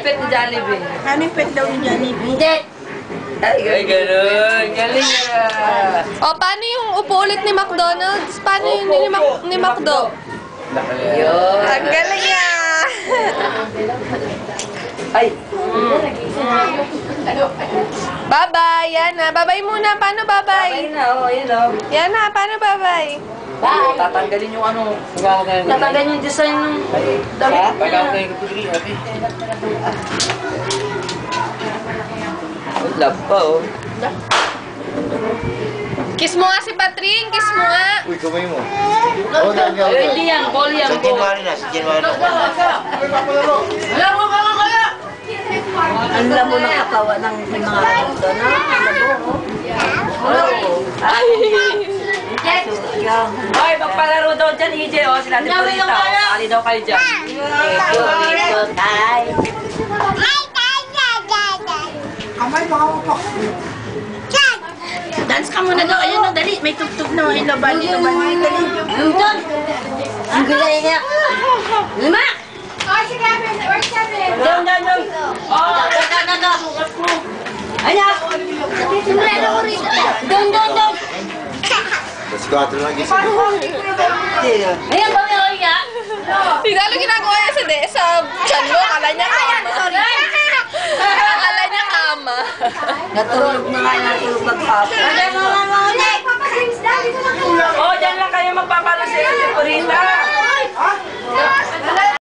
pet ni Jollibee? Ano yung pet daw ni Jollibee? Hindi. Ay, gano'n. Galing na. O, paano yung upo ulit ni McDonald's? Paano yung ni McDo? Yun. Ang galing niya! Ay. Bye-bye! Yan na. Bye-bye muna. Paano bye-bye? Ay na, oh, yun oh. Yan na. Paano bye-bye? Bye. Tatanggalin yung ano. Tatanggalin yung design ng damit. Love pa, oh. Kiss mo nga si Patring. Kiss mo nga. Uy, kamay mo. Oh, Ay, hindi yan. Ball yan. Sa January na, sa January na. Ang labo ng katawan ng mga ito na. Ay. Ay, magpalaro daw dyan, EJ. O, sila ni Purita. Kali daw kayo dyan. Kamay, baka mo po. Dance ka muna daw. Ayun, no, dali. May tugtog na. Ilabali, dali. Doon! Ang gulay niya. Lima! Doon. Oh, doon. Ayan! Sombrero ko rin. Doon. Mas 4 lang gising. Ayan, pamilya niya. Lalo ginagawa niya sa tiyan mo. Akala niya kama. Akala niya kama. Natulog na nga, natulog magpapa. Oh, dyan lang kayo magpapalo sa Purita.